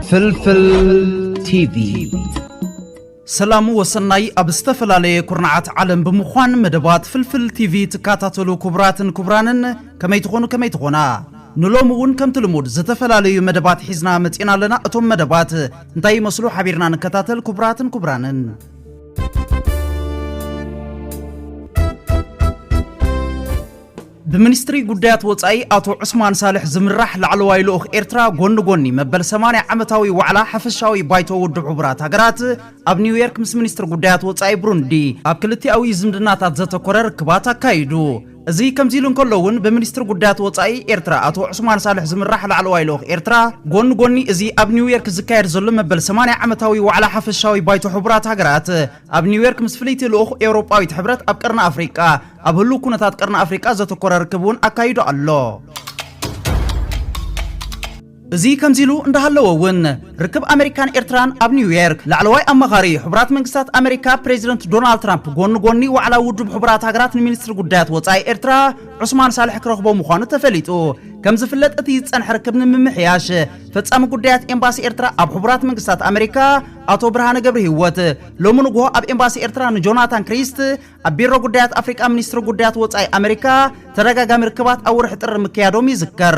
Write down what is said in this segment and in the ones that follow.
ፍልፍል ቲቪ ሰላሙ ወሰናይ ኣብ ዝተፈላልየ ኩርናዓት ዓለም ብምዃን መደባት ፍልፍል ቲቪ ትካታተሉ ክቡራትን ክቡራንን ከመይ ትኾና ንሎም እውን ከምቲ ልሙድ ዝተፈላልዩ መደባት ሒዝና መፂና ኣለና እቶም መደባት እንታይ ይመስሉ ሓቢርና ንከታተል ክቡራትን ክቡራንን بمنستري قدات وصاي اتو عثمان صالح زمراح لعلواي لوخ إرترا غوني مبل 80 عمتاوي وعلا حفشاوي بايتو ود عبرات هاجرات اب نيويورك مس منستر قدات وصاي بروندي اب كلتياوي زمدناتات زتكورر كباتا كايدو زي كمزيلون كلون بمنستر قدات وصاي إرترا اتو عثمان صالح زمراح لعلواي لوخ إرترا غوني زي اب نيويورك زكاير زلو مبل 80 عمتاوي وعلا حفشاوي بايتو عبرات هاجرات اب نيويورك مس فليتي لوخ اوروباوي تحبرت اب قرن افريقيا أبهلو كونتات قرن أفريقيا زتكرر كبون أكايدو الله زي كمزيلو اندهالوون ركب أمريكان إيرتران أب نيويورك لعلواي أمغاري حبرات منقسات أمريكا بريزيدنت دونالد ترامب غوني وعلى وجوب حبرات هاجرات المينستر قدات وصاي إيرترا عثمان صالح كرخبو مخانو تفليتو كم زفلت أتي تصنح ركبنا من محياش فتسام قدات إمباسي إيرترا أب حبرات منقسات أمريكا أتو برهان قبره هوت لو منقوه أب إمباسي إيرترا جوناتان كريست أب بيرو قدات أفريقيا منستر قدات وصاي أمريكا ترقا قام ركبات أو رح تر مكيادو ميذكر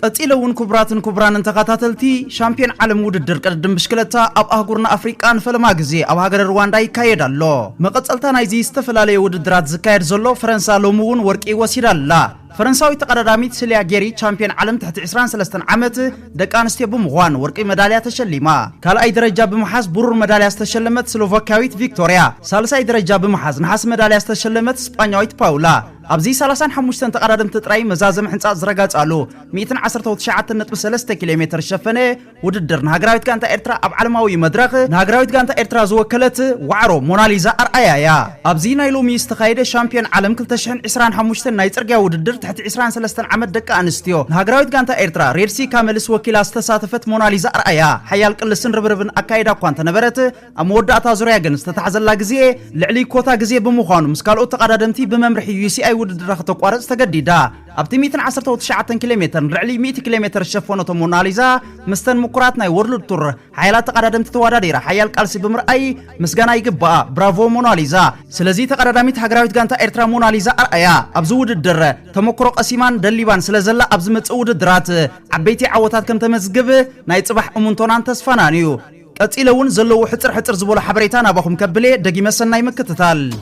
أتيلون كبران انتقاتاتلتي شامبيون عالم وددر قدم بشكلتا أب أهقرنا أفريقان فلماغزي أب هاجر روانداي كايد الله مقصلتا نايزي استفلالي وددرات زكاير زلو فرنسا لومون ورقي وسيرا لا فرنساوي تقداميت سيليا جيري شامبيون عالم تحت 23 عامت دقانستي بمغوان ورقي ميداليا تشليما كالاي درجه بمحاز برور ميداليا تشلمت سلوفاكاويت فيكتوريا ثالثاي درجه بمحاز نحاس ميداليا تشلمت اسبانيويت باولا ابزي 35 تقدم تطراي مزازم حنصا زرغاصالو 119.3 كيلومتر شفنه وددر نهاغراويت كانتا إرترا اب عالماوي مدرخ نهاغراويت كانتا إرترا زوكلت وعرو موناليزا ارأيايا ابزي نايلومي استخايده شامبيون عالم 2025 ناي صرغيا وددر تحت 23 عمد دقه انستيو نهاغراويت كانتا إرترا ريرسي كاملس وكيل استساتفت موناليزا ارأيا حيال قلسن ربربن اكايدا كوانت نبرت اموداتا زوريا جن استتحزلا غزي لعلي كوتا غزي بمخانو مسكالو تقدادمتي بممرحي يو سي اي وددر تقوارص تجديدا ابتي 119 كيلومتر رعلي 100 كيلومتر شفونته موناليزا مستن مقرات ناي وورلد تور حيالات تقدادمت تواداديرا حيال قالسي بمرأي مسغانا يغبا برافو موناليزا سلازي تقدادميت هاغراويت غانتا إرترا موناليزا ارأيا ابزو وددر تمكرو قسيمان دليبان سلازلا ابز مص وددرات عبيتي عوتات كم تمزغب ناي صباح امونتونان تسفانانيو قصيلون زلو حصر زبول حبريتان اباكم كبلي دغي مسناي مكتتال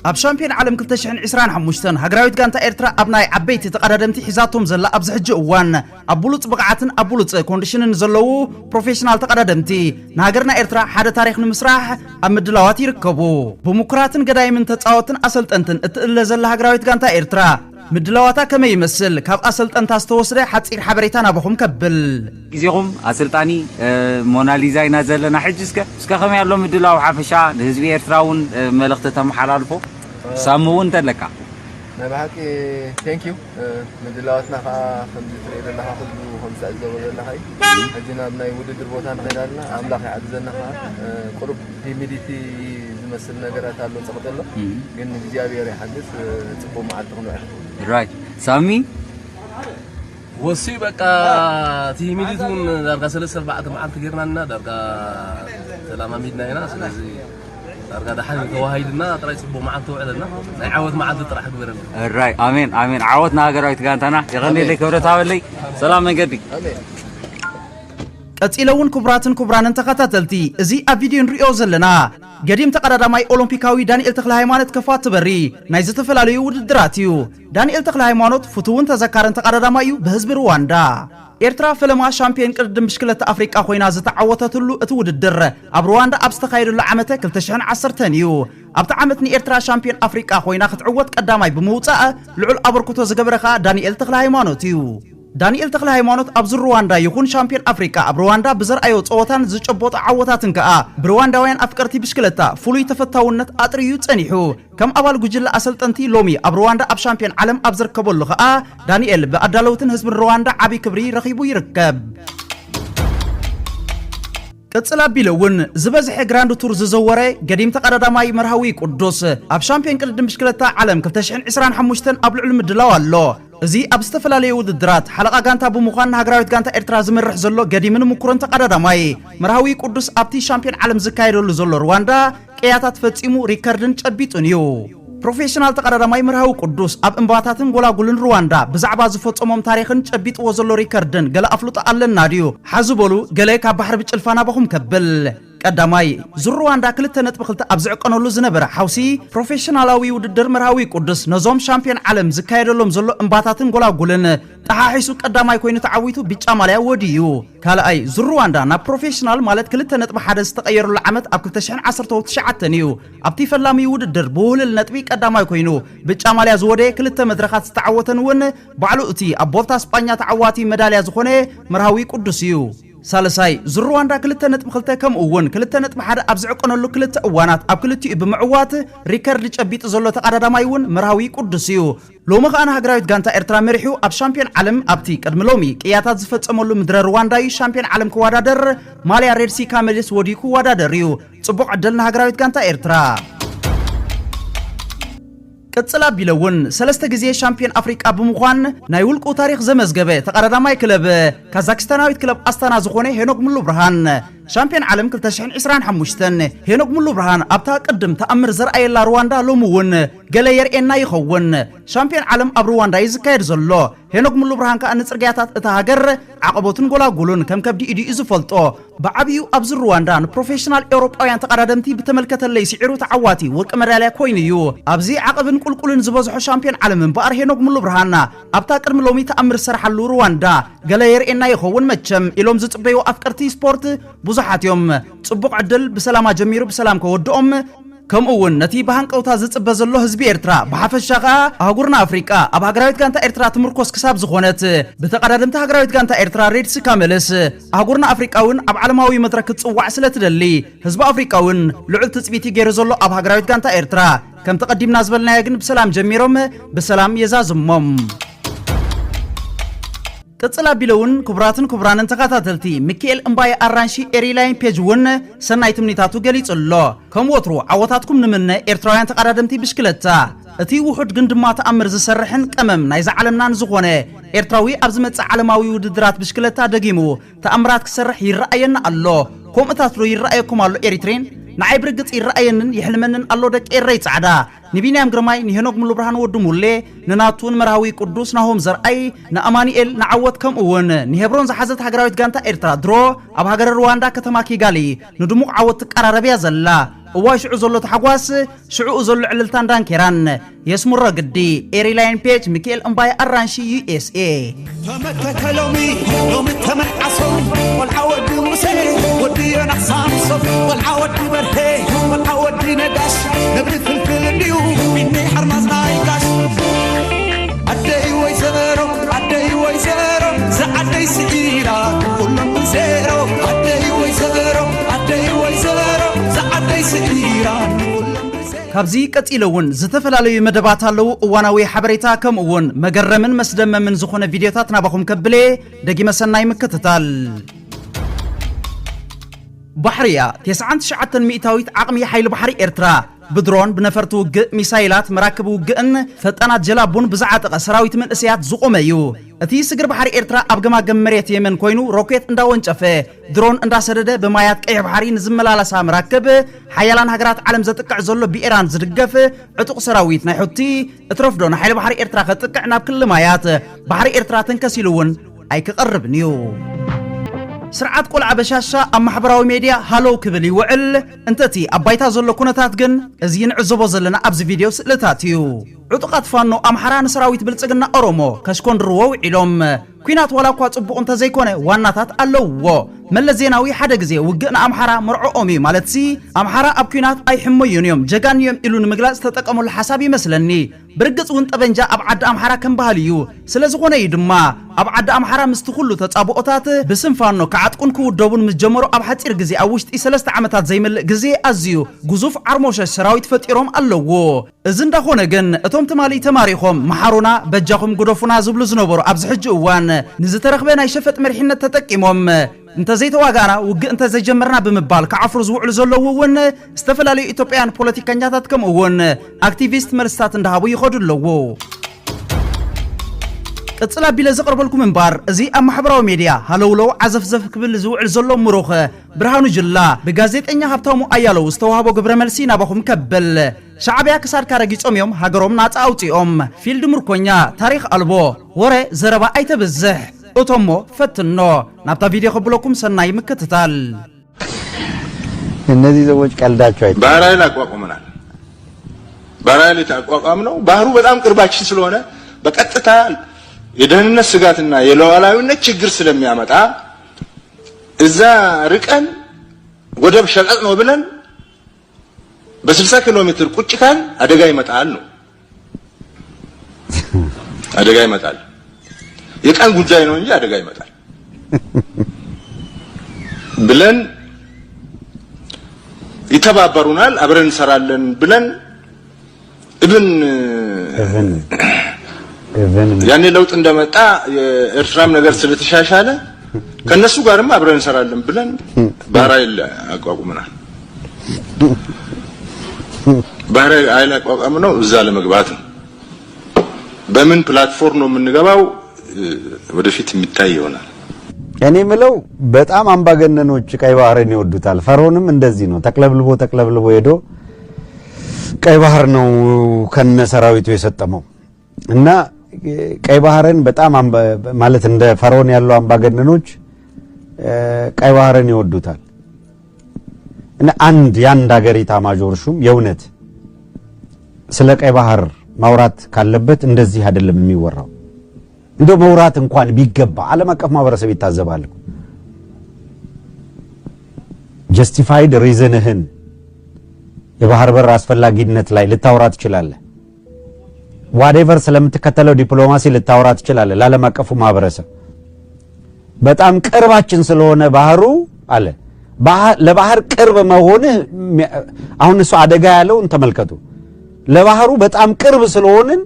اب شامبيون عالم 2025 هاغراويت غانتا إرترا ابناي عبيتي تقدمتي حزاتهم زلا ابز حج اوان ابولص بقعاتن ابولص كونديشنن زلو بروفيشنال تقدمتي نهاغرنا إرترا حدا تاريخ نمسراح امدلاوات يركبو بمكراتن غدايمن تጻوتن اسلطنتن اتله زلا هاغراويت غانتا إرترا مدلاواتا كما يمثل كاب اسلطن تاستوسده حصير حبريتانا بخم كبل ጊዜኹም አሰልጣኒ ሞናሊዛ ኢና ዘለና ሕጅስከ እስከ ከመ ያለው ምድላው ሓፈሻ ለህዝቢ ኤርትራውን መልእክት ተመሓላልፎ ሳሙውን ተለካ نبهك ثانك يو مدلاواتنا خمس تريد لها خذ خمس أجزاء ولا هاي أجينا بناي ودد البوتان بيننا أملاك عدزنا قرب هيميديتي زمسلنا قرأت على سقط الله جن بزيادة رح حدث تبو مع التقنع رايت سامي وصيبك هيميديتون درجة سلسلة بعد ما عند غيرنا درجة سلامة ميدنا هنا سلسلة درجة دحين كواهيدنا ترى يصبوا معنا توعدنا نعود مع عند طرح دورنا الراي امين عودنا هاجراويت غانتنا يغني لك ورتاولي سلام منقدي امين أتيلون كبران تقاتلتي زي أفيديو نريو زلنا قديم تقداماي أولمبيكاوي دانيال تخلا هيمانوت كفات بري نايز تفلاليو ودراتيو دانيال تخلا هيمانوت فتوون تذكرن تقدامايو بحزب رواندا إرترا فلما شامبيون قدم بشكلة أفريقيا خوينا زتعوتتلو اتوددر اب رواندا ابستخايرو لعمته 2010 ابت عمتني إرترا شامبيون أفريقيا خوينا خطعوت قداماي بموصاء لعل ابركوتو زغبرخا دانيال تخلا هيمانوتيو دانيال تخلا هيمانوت ابزر رواندا يكون شامبيون افريقيا اب رواندا بزر ايو صوتان زچبوط عوتاتن كا بروانداوين افكرتي بشكلتا فولي تفتاونت اطريو صنيحو كم ابال غجل اسلطنتي لومي اب رواندا اب شامبيون عالم ابزر كبل خا دانيال بادالوتن حزب رواندا عبي كبري رخيبو يركب قصلا بيلون زبزح جراند تور ززوره قديم تقداماي مرهوي قدوس اب شامبيون قدم بشكلتا عالم 2025 اب العلم دلاو الله እዚ ኣብ ዝተፈላለዩ ውድድራት ሓለቃ ጋንታ ብምዃን ሃገራዊት ጋንታ ኤርትራ ዝምርሕ ዘሎ ገዲምን ምኩርን ተቀዳዳማይ መርሃዊ ቅዱስ ኣብቲ ሻምፒዮን ዓለም ዝካየደሉ ዘሎ ሩዋንዳ ቀያታት ፈጺሙ ሪከርድን ጨቢጡን እዩ ፕሮፌሽናል ተቀዳዳማይ መርሃዊ ቅዱስ ኣብ እንባታትን ጎላጉልን ሩዋንዳ ብዛዕባ ዝፈጸሞም ታሪኽን ጨቢጥዎ ዘሎ ሪከርድን ገለ ኣፍልጦ ኣለና ድዩ ሓዝበሉ ገለ ካብ ባሕሪ ብጭልፋና በኹም ከብል ቀዳማይ ሩዋንዳ 2.2 ኣብ ዝዕቀነሉ ዝነበረ ሓውሲ ፕሮፌሽናላዊ ውድድር መርሃዊ ቅዱስ ነዞም ሻምፒዮን ዓለም ዝካየደሎም ዘሎ እንባታትን ጎላጉልን ተሓሒሱ ቀዳማይ ኮይኑ ተዓዊቱ ቢጫ ማልያ ወዲዩ ካልኣይ ሩዋንዳ ናብ ፕሮፌሽናል ማለት 2.1 ዝተቀየረሉ ዓመት ኣብ 2019 እዩ ኣብቲ ፈላሚ ውድድር ብውህልል ነጥቢ ቀዳማይ ኮይኑ ቢጫ ማልያ ዝወደ 2 መድረኻት ዝተዓወተን እውን ባዕሉ እቲ ኣብ ቦልታ እስጳኛ ተዓዋቲ መዳልያ ዝኾነ መርሃዊ ቅዱስ እዩ ሳልሳይ ሩዋንዳ 2.2 ከምኡ እውን 2.1 ኣብ ዝዕቀነሉ ክልተ እዋናት ኣብ ክልቲኡ ብምዕዋት ሪከርድ ጨቢጥ ዘሎ ተቀዳዳማይ እውን መርሃዊ ቅዱስ እዩ ሎሚ ኸኣነ ሃገራዊት ጋንታ ኤርትራ መሪሑ ኣብ ሻምፒዮን ዓለም ኣብቲ ቅድሚ ሎሚ ቅያታት ዝፈጸመሉ ምድረ ሩዋንዳ እዩ ሻምፒዮን ዓለም ክወዳደር ማልያ ሬድሲ ካሜልስ ወዲኩ ወዳደር እዩ ጽቡቕ ዕድል ንሃገራዊት ጋንታ ኤርትራ ቅጽላ ቢለውን ሰለስተ ጊዜ ሻምፒዮን አፍሪቃ ብምዃን ናይ ውልቁ ታሪኽ ዘመዝገበ ተቀዳዳማይ ክለብ ካዛክስታናዊት ክለብ ኣስታና ዝኾነ ሄኖክ ሙሉ ብርሃን ሻምፒዮን ዓለም 2025 ሄኖክ ሙሉ ብርሃን ኣብታ ቅድም ተኣምር ዘርአየላ ሩዋንዳ ሎሚ እውን ገለ የርኤና ይኸውን ሻምፒዮን ዓለም ኣብ ሩዋንዳ ይዝካየድ ዘሎ ሄኖክ ሙሉ ብርሃን ከዓ ንጽርግያታት እታ ሃገር ዓቀቦትን ጎላጉሉን ከም ከብዲ ኢዱ ዝፈልጦ ብዓብዩ ኣብዚ ሩዋንዳ ንፕሮፌሽናል ኤውሮጳውያን ተቀዳደምቲ ብተመልከተለይ ሲዒሩ ተዓዋቲ ወርቂ መዳልያ ኮይኑ እዩ ኣብዚ ዓቀብን ቁልቁልን ዝበዝሖ ሻምፒዮን ዓለም እምበኣር ሄኖክ ሙሉ ብርሃን ኣብታ ቅድሚ ሎሚ ተኣምር ዝሰርሓሉ ሩዋንዳ ገለ የርኤና ይኸውን መቸም ኢሎም ዝጽበዩ ኣፍቀርቲ ስፖርት ብዙሓትዮም ጽቡቕ ዕድል ብሰላማ ጀሚሩ ብሰላም ከወድኦም ከምኡውን ነቲ ባሃንቀውታ ዝጽበ ዘሎ ህዝቢ ኤርትራ ብሓፈሻ ኣህጉርና ኣፍሪቃ ኣብ ሃገራዊት ጋንታ ኤርትራ ትምርኮስ ክሳብ ዝኾነት ብተቀዳድምቲ ሃገራዊት ጋንታ ኤርትራ ሬድሲ ካሜልስ ኣህጉርና ኣፍሪቃውን ኣብ ዓለማዊ መድረክ ክጽዋዕ ስለትደሊ ህዝቢ ኣፍሪቃውን ልዑል ትጽቢት ገይሩ ዘሎ ኣብ ሃገራዊት ጋንታ ኤርትራ ከም ተቀዲምና ዝበልናዮ ግን ብሰላም ጀሚሮም ብሰላም የዛዝሞም ቅጽላ ቢለውን ክቡራትን ክቡራንን ተከታተልቲ ሚካኤል እምባይ አራንሺ ኤሪላይን ፔጅ ውን ሰናይ ትምኒታቱ ገሊጽሎ ከም ወትሩ ዓወታትኩም ንምነ ኤርትራውያን ተቀዳደምቲ ብሽክለታ እቲ ውሑድ ግን ድማ ተኣምር ዝሰርሕን ቀመም ናይ ዝዓለምናን ዝኾነ ኤርትራዊ ኣብ ዝመጽእ ዓለማዊ ውድድራት ብሽክለታ ደጊሙ ተኣምራት ክሰርሕ ይረኣየና ኣሎ ከምኡታት ዶ ይረኣየኩም ኣሎ ኤሪትሬን ንዓይ ብርግጽ ይረኣየንን ይሕልመንን ኣሎ ደቂ ኤረይ ጻዕዳ ንቢንያም ግርማይ ንሄኖክ ሙሉ ብርሃን ወዱ ሙሌ ንናቱን መርሃዊ ቅዱስ ናሆም ዘርአይ ንኣማኒኤል ንዓወት ከምኡውን ንሄብሮን ዝሓዘት ሃገራዊት ጋንታ ኤርትራ ድሮ ኣብ ሃገረ ሩዋንዳ ከተማ ኪጋሊ ንድሙቕ ዓወት ትቀራረብያ ዘላ እዋይ ሽዑ ዘሎ ተሓጓስ ሽዑ ዘሎ ዕልልታን ዳንኬራን የስሙረ ግዲ ኤሪላይን ፔጅ ሚካኤል እምባይ አራንሺ ዩኤስኤ ተመተከሎሚ ሎሚ ተመዓሶም ወልዓወዲ ሙሴ ወዲ የናሳምሶ ወልዓወዲ በርሄ ወልዓወዲ ነጋሽ ነብሪ ፍልፍል እንዲሁ ቢኒ ሓርማዝናይ ጋሽ ኣደይ ወይ ዘሮ ዝዓደይ ስዒራ ኩሎም ዜሮ ኣደይ ወይ ዘሮ ዝዓደይ ስዒራ ካብዚ ቀጺለውን ዝተፈላለዩ መደባት ኣለው እዋናዊ ሓበሬታ ከምኡውን መገረምን መስደመምን ዝኾነ ቪድዮታት ናባኹም ከብሌ ደጊመ ሰናይ ምክትታል ባሕርያ 99 ሚእታዊት ዓቕሚ ሓይሊ ባሕሪ ኤርትራ بدرون بنفرت وجه ميسايلات مراكب وجهن فتنات جلابون بزعتق سراويت من اسيات زقوميو اتي سجر بحري إرترا أبجما جمريت يمن كوينو روكيت انداون شافه درون اندا سدده بمايات كي بحري نزمل على سامراكب حيالان هجرات علم زتقع زلو بإيران زرقف عتق سراويت نحطي اترفدون حيل بحري إرترا خطقعنا بكل مايات بحري إرترا تنكسلون أي كقرب نيو سرعات قول عبشاشا أما حبراوي ميديا هالو كبلي وعل انتتي أبايتا زلو كونتات جن ازين عزبو زلنا أبز فيديو سلتاتيو عطقات فانو أمحران سراويت بلتسقنا أرومو كاشكون روو علوم كوينات ولا كوات أبو انت زي كونه واناتات ألوو ملا زيناوي حدا جزي وقنا أمحرا مرعو أمي مالتسي أمحرا أب كوينات أي حمو يونيوم جاقان يوم إلون مقلاس تتقامو الحسابي مثلني برقص وانت بنجا أبعد أمحرا كم بهاليو سلازغونا يدما أبعد أمحرا مستخلو تتصابو أوتات بسم فانو كعاتكون كو دوبون مجمرو أبحات إرقزي أوشت إسلست عمتات زي مل جزي أزيو جزوف عرموش السراويت فتيروم ألوو إذن داخونا جن أتوم تمالي تماريخهم محارونا بجاهم قدوفونا زبلو زنوبرو أبز حج وان نزترخ بينا يشفت مرحينة تتكيمهم انت زي تواغانا وق انت زي جمرنا بمبال كعفر زوعل زلو ون استفلالي إثيوبيان بوليتيكانياتات كم ون اكتيفيست مرستات اندهاوي يخدو اللو ቅጽላ ቢለ ዘቅርበልኩም እንባር እዚ ኣብ ማሕበራዊ ሚድያ ሃለውለው ዓዘፍዘፍ ክብል ዝውዕል ዘሎ ምሩኽ ብርሃኑ ጅላ ብጋዜጠኛ ሃብታሙ ኣያለው ዝተዋህቦ ግብረ መልሲ ናባኹም ከብል ሻዕብያ ክሳድካ ረጊጾም እዮም ሃገሮም ናፃ ኣውፂኦም ፊልድ ምርኮኛ ታሪኽ አልቦ ወረ ዘረባ ኣይተብዝሕ እቶሞ ፈትኖ ናብታ ቪዲዮ ከብለኩም ሰናይ ምክትታል እነዚህ ሰዎች ቀልዳቸው አይደለም ባህራዊ አቋቁመናል ባህራዊ ተቋቋም ነው ባህሩ በጣም ቅርባችን ስለሆነ በቀጥታ የደህንነት ስጋትና የሉዓላዊነት ችግር ስለሚያመጣ እዛ ርቀን ወደብ ሸቀጥ ነው ብለን በ60 ኪሎ ሜትር ቁጭ ካል አደጋ ይመጣል ነው አደጋ ይመጣል የቀን ጉዳይ ነው እንጂ አደጋ ይመጣል ብለን ይተባበሩናል አብረን እንሰራለን ብለን ኢቭን ያኔ ለውጥ እንደመጣ የኤርትራም ነገር ስለተሻሻለ ከነሱ ጋርም አብረን እንሰራለን ብለን ባህራዊ አቋቁመናል ባህራዊ አቋቁመነው እዛ ለመግባት ነው በምን ፕላትፎርም ነው የምንገባው ወደፊት የሚታይ ይሆናል እኔ ምለው በጣም አምባገነኖች ቀይ ባህርን ይወዱታል ፈርዖንም እንደዚህ ነው ተቅለብልቦ ሄዶ ቀይ ባህር ነው ከነ ሰራዊቱ የሰጠመው እና ቀይ ባህርን በጣም ማለት እንደ ፈርዖን ያለው አምባገነኖች ቀይ ባህርን ይወዱታል እና ያንድ ሀገር ኢታማዦር ሹም የእውነት ስለ ቀይ ባህር ማውራት ካለበት እንደዚህ አይደለም የሚወራው እንደ መውራት እንኳን ቢገባ ዓለም አቀፍ ማህበረሰብ ይታዘባል ጀስቲፋይድ ሪዝንህን የባህር በር አስፈላጊነት ላይ ልታወራ ትችላለህ ዋትኤቨር ስለምትከተለው ዲፕሎማሲ ልታወራ ትችላለህ ለዓለም አቀፉ ማህበረሰብ በጣም ቅርባችን ስለሆነ ባህሩ አለ ለባህር ቅርብ መሆን አሁን እሱ አደጋ ያለውን ተመልከቱ ለባህሩ በጣም ቅርብ ስለሆነን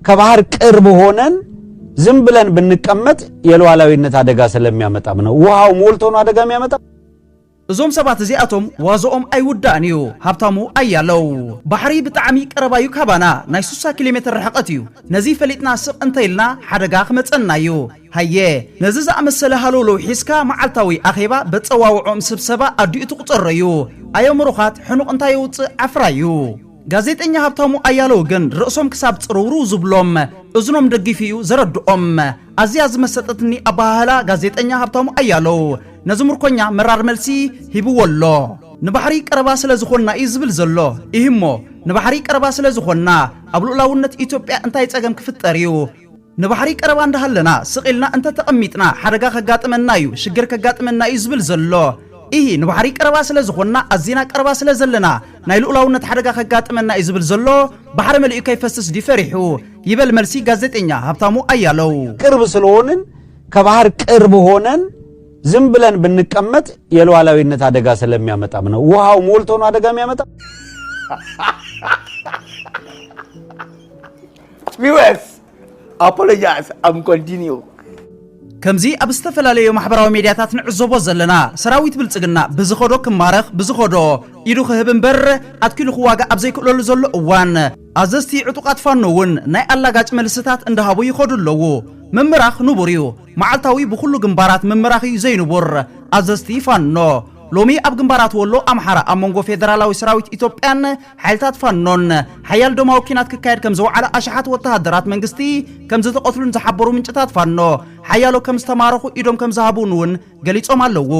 ከባህር ቅርብ ሆነን ዝም ብለን ብንቀመጥ የሉዓላዊነት አደጋ ስለሚያመጣም ነው ውሃው ሞልቶ ነው አደጋ የሚያመጣ እዞም ሰባት እዚኣቶም ዋዞኦም ኣይውዳእን እዩ ሃብታሙ ኣያለው ባሕሪ ብጣዕሚ ቀረባዩ ካባና ናይ 60 ኪሎ ሜትር ርሕቀት እዩ ነዚ ፈሊጥና ስቕ እንተይልና ሓደጋ ክመፀና እዩ ሃየ ነዚ ዝኣመሰለ ሃለውለው ሒዝካ መዓልታዊ ኣኼባ በፀዋውዖም ስብሰባ ኣዲኡ ትቁፅር እዩ ኣየምሩኻት ሕኑቕ እንታይ የውፅእ ዓፍራ እዩ ጋዜጠኛ ሃብታሙ ኣያለው ግን ርእሶም ክሳብ ፅርውሩ ዝብሎም እዝኖም ደጊፍ እዩ ዘረድኦም ኣዝያ ዝመሰጠትኒ ኣባህላ ጋዜጠኛ ሃብታሙ ኣያለው ነዚ ምርኮኛ መራር መልሲ ሂብወሎ ንባሕሪ ቀረባ ስለ ዝኾንና እዩ ዝብል ዘሎ ይህሞ ንባሕሪ ቀረባ ስለ ዝኾንና ኣብ ልኡላውነት ኢትዮጵያ እንታይ ፀገም ክፍጠር እዩ ንባሕሪ ቀረባ እንዳሃለና ስቂልና እንተ ተቐሚጥና ሓደጋ ከጋጥመና እዩ ሽግር ከጋጥመና እዩ ዝብል ዘሎ ይህ ንባሕሪ ቀረባ ስለ ዝኾንና ኣዝና ቀረባ ስለ ዘለና ናይ ልኡላውነት ሓደጋ ከጋጥመና እዩ ዝብል ዘሎ ባሕሪ መልኡ ከይፈስስ ዲፈሪሑ ይበል መልሲ ጋዜጠኛ ሃብታሙ ኣያለው ቅርብ ስለሆንን ከባህር ቅርብ ሆነን ዝም ብለን ብንቀመጥ የሉዓላዊነት አደጋ ስለሚያመጣም ነው ውሃው ሞልቶ ነው አደጋ የሚያመጣ viewers apologize I'm continue ከምዚ ኣብ ዝተፈላለዩ ማሕበራዊ ሚድያታት ንዕዘቦ ዘለና ሰራዊት ብልጽግና ብዝኸዶ ክማረኽ ብዝኸዶ ኢዱ ክህብ እምበር ኣትኪሉ ክዋጋ ኣብ ዘይክእለሉ ዘሎ እዋን ኣዘዝቲ ዕጡቃት ፋኖ እውን ናይ ኣላጋጭ መልስታት እንዳሃቡ ይኸዱ ኣለዉ መምራኽ ንቡር እዩ መዓልታዊ ብኩሉ ግንባራት መምራኽ እዩ ዘይንቡር ኣዘዝቲ ፋኖ ሎሚ ኣብ ግንባራት ወሎ ኣምሓራ ኣብ መንጎ ፌደራላዊ ሰራዊት ኢትዮጵያን ሓይልታት ፋኖን ሓያል ደማዊ ኩናት ክካየድ ከም ዝወዓለ ኣሽሓት ወተሃደራት መንግስቲ ከም ዝተቐትሉን ዝሓበሩ ምንጭታት ፋኖ ሓያሎ ከም ዝተማረኹ ኢዶም ከም ዝሃቡን እውን ገሊጾም ኣለዉ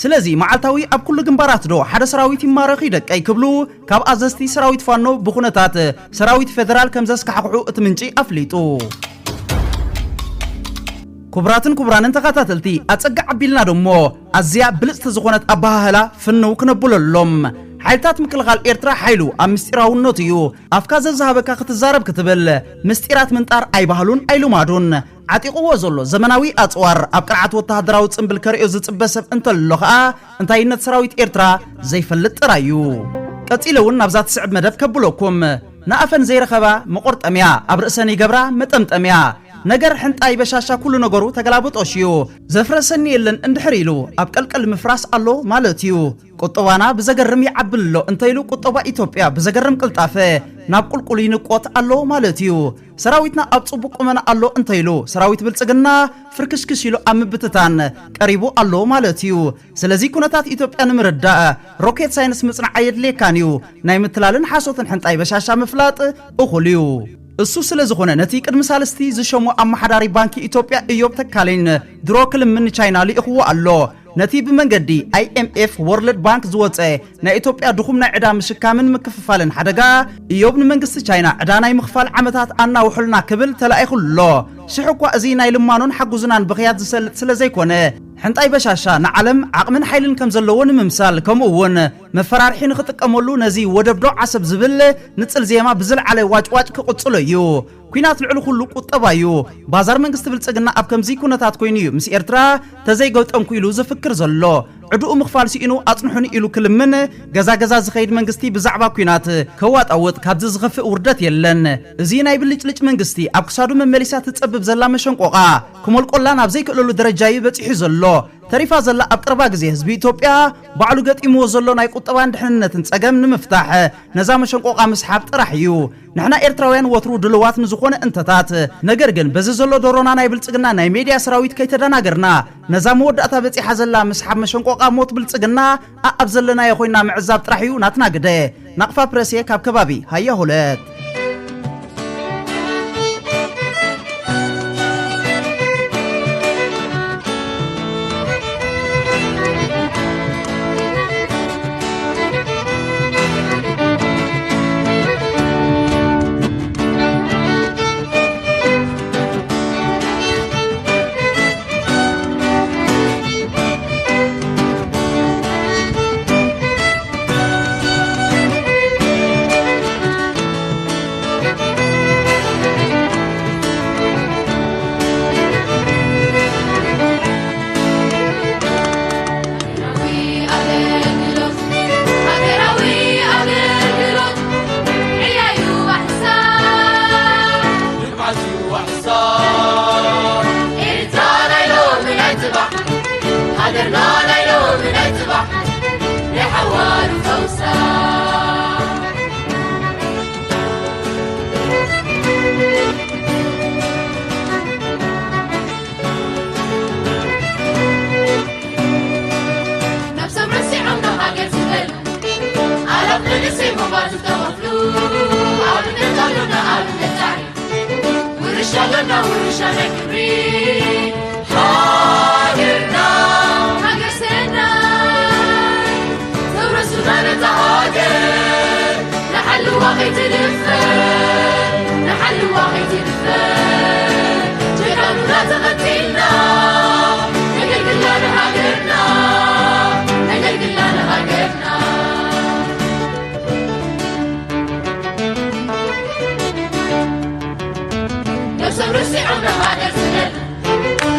ስለዚ መዓልታዊ ኣብ ኩሉ ግንባራት ዶ ሓደ ሰራዊት ይማረኽ ይደቀይ ክብሉ ካብ ኣዘዝቲ ሰራዊት ፋኖ ብኹነታት ሰራዊት ፌደራል ከም ዘስካሕክሑ እቲ ምንጪ ኣፍሊጡ ክቡራንን ተኸታተልቲ ኣጸጋ ዓቢልና ደሞ ኣዝያ ብልጽቲ ዝኾነት ኣባህላ ፍንው ክነብለሎም ሓይልታት ምክልኻል ኤርትራ ሓይሉ ኣብ ምስጢራውነት እዩ ኣፍካ ዘዛሃበካ ክትዛረብ ክትብል ምስጢራት ምንጣር ኣይባህሉን ኣይሉማዱን ዓጢቕዎ ዘሎ ዘመናዊ ኣጽዋር ኣብ ቅርዓት ወተሃደራዊ ጽምብል ከርእዮ ዝጽበ ሰብ እንተሎ ኸዓ እንታይነት ሰራዊት ኤርትራ ዘይፈልጥ ጥራዩ ቀፂለ እውን ናብዛ ትስዕብ መደብ ከብለኩም ንኣፈን ዘይረኸባ መቆርጠምያ ኣብ ርእሰን ይገብራ መጠምጠምያ ነገር ሕንጣይ በሻሻ ኩሉ ነገሩ ተገላብጦሽዩ ዘፍረሰኒ የለን እንድሕሪሉ ኣብ ቀልቀል ምፍራስ አሎ ማለትዩ ቁጠባና ብዘገርም ይዓብልሎ እንተይሉ ቁጠባ ኢትዮጵያ ብዘገርም ቅልጣፈ ናብ ቁልቁል ይንቆት አሎ ማለትዩ ሰራዊትና ኣብ ጽቡቅ ቁመና አሎ እንተይሉ ሰራዊት ብልጽግና ፍርክሽክሽ ኢሉ ኣብ ምብትታን ቀሪቡ አሎ ማለትዩ ስለዚ ኩነታት ኢትዮጵያ ንምርዳእ ሮኬት ሳይንስ ምጽናዕ የድልየካንዩ ናይ ምትላልን ሓሶትን ሕንጣይ በሻሻ ምፍላጥ እኹልዩ እሱ ስለዝኾነ ነቲ ቅድሚ ሳልስቲ ዝሸሙ ኣማሓዳሪ ባንኪ ኢትዮጵያ ኢዮብ ተካሊን ድሮ ክልምን ቻይና ሊእኽዎ ኣሎ ነቲ ብመንገዲ IMF ወርልድ ባንክ ዝወፀ ናይ ኢትዮጵያ ድኹም ናይ ዕዳ ምሽካምን ምክፍፋልን ሓደጋ ኢዮብ ንመንግስቲ ቻይና ዕዳ ናይ ምኽፋል ዓመታት ኣናውሑልና ክብል ተላኢኹሎ ሽሕኳ እዚ ናይ ልማኖን ሓጉዝናን ብኽያት ዝሰልጥ ስለዘይኮነ ሕንጣይ በሻሻ ንዓለም ዓቕምን ሓይልን ከም ዘለዎ ንምምሳል ከምኡውን መፈራርሒ ንኽጥቀመሉ ነዚ ወደብዶ ዓሰብ ዝብል ንጽል ዜማ ብዝለዓለ ዋጭዋጭ ክቕጽሎ እዩ ኩናት ልዕሊ ኩሉ ቁጠባ እዩ ባዛር መንግስቲ ብልጽግና ኣብ ከምዚ ኩነታት ኮይኑ እዩ ምስ ኤርትራ ተዘይገውጠንኩ ኢሉ ዝፍክር ዘሎ ዕዱኡ ምኽፋል ሲኢኑ ኣጽንሑኒ ኢሉ ክልምን ገዛ ዝኸይድ መንግስቲ ብዛዕባ ኩናት ከዋጣውጥ ካብዚ ዝኸፍእ ውርደት የለን እዚ ናይ ብልጭልጭ መንግስቲ ኣብ ክሳዱ መመሊሳ ትጸብብ ዘላ መሸንቆቓ ክመልቆላ ናብ ዘይክእለሉ ደረጃ ይበጽሑ ዘሎ ተሪፋ ዘላ ኣብ ቅርባ ግዜ ህዝቢ ኢትዮጵያ ባዕሉ ገጢምዎ ዘሎ ናይ ቁጠባን ድሕንነትን ጸገም ንምፍታሕ ነዛ መሸንቆቓ ምስሓብ ጥራሕ እዩ ንሕና ኤርትራውያን ወትሩ ድልዋት ንዝኾነ እንተታት ነገር ግን በዚ ዘሎ ዶሮና ናይ ብልጽግና ናይ ሜድያ ሰራዊት ከይተደናገርና ነዛ መወዳእታ በፂሓ ዘላ ምስሓብ መሸንቆቓ ሞት ብልጽግና ኣብ ዘለናዮ ኮይና ምዕዛብ ጥራሕ እዩ ናትና ግደ ናቕፋ ፕረሴ ካብ ከባቢ ሃያ ሁለት Some recipe on the hot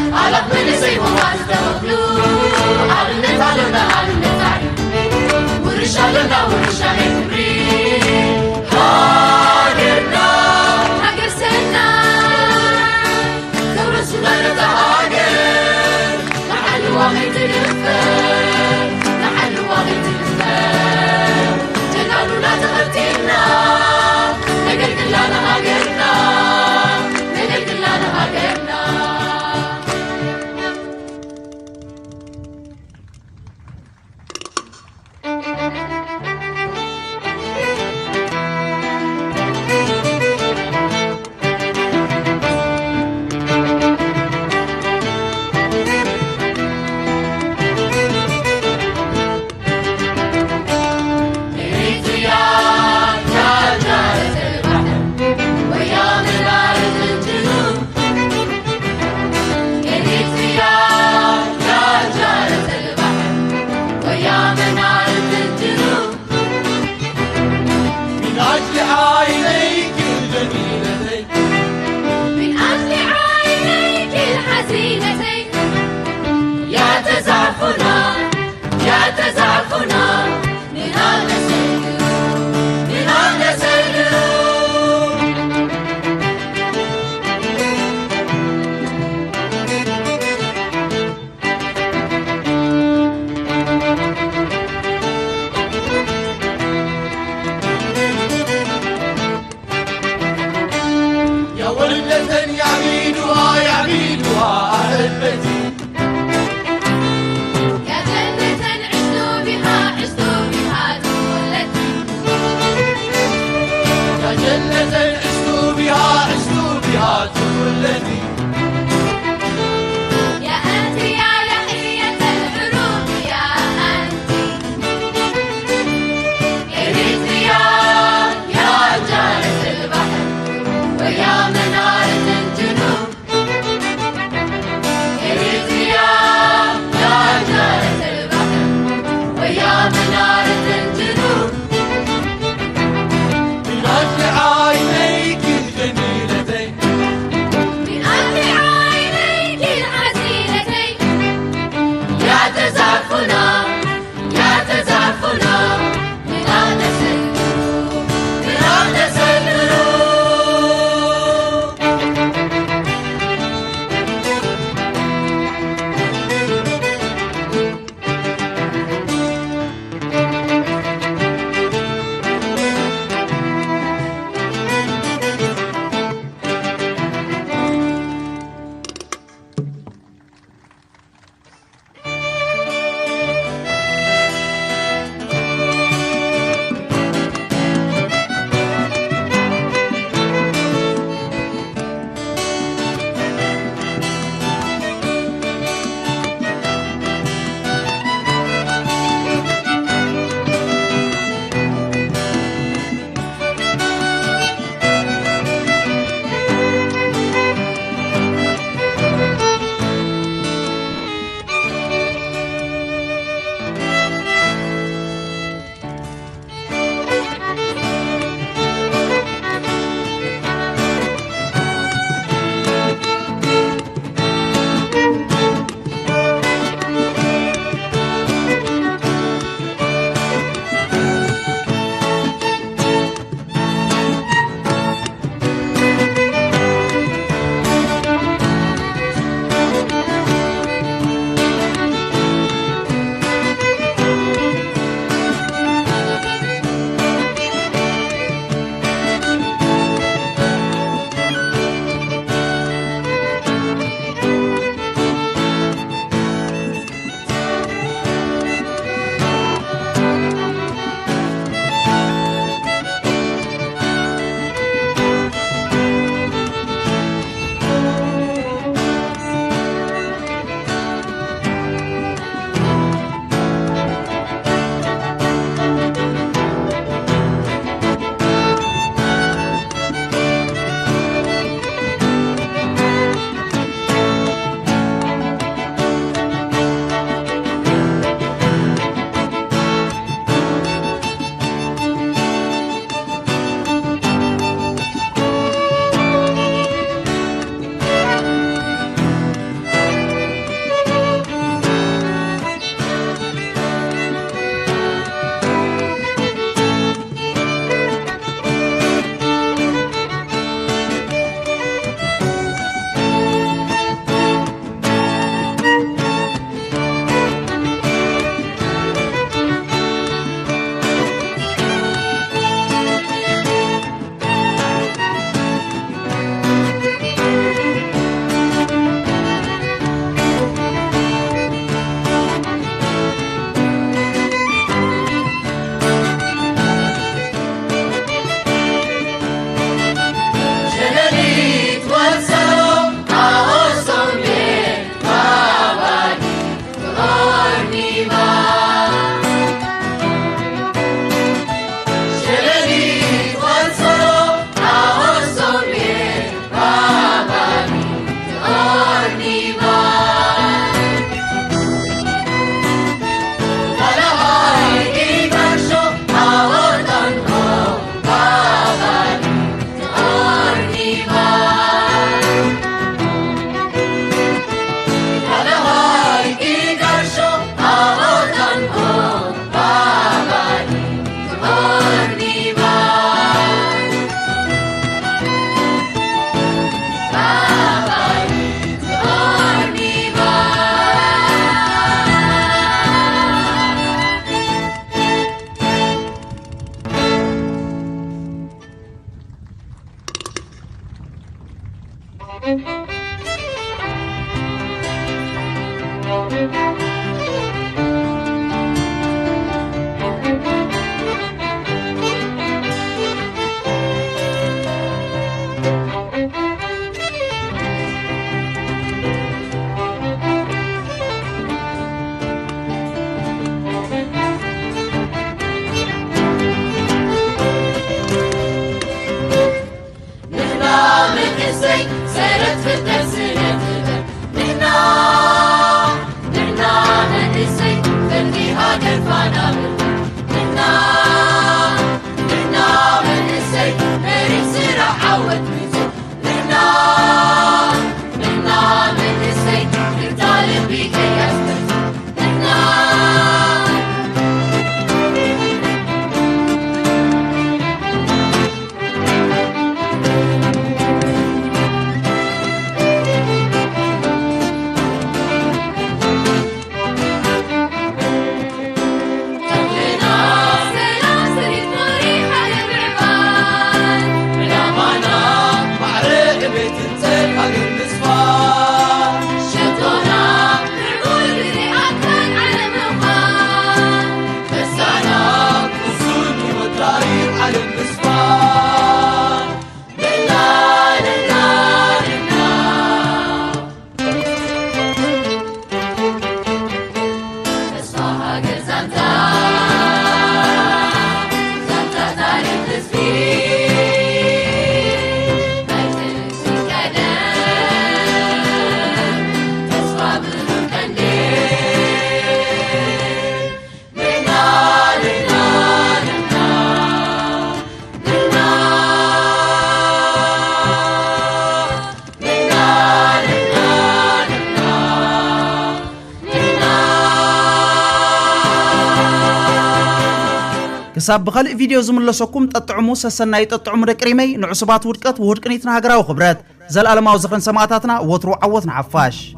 ክሳብ بخلق فيديو زملسكم تطعمو سسناي تطعمو دقريمي نعصبات ودقت وودقنيتنا هاغراو خبرت زلالماو زخن سماعاتنا وترو عوتنا عفاش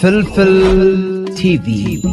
فلفل تي في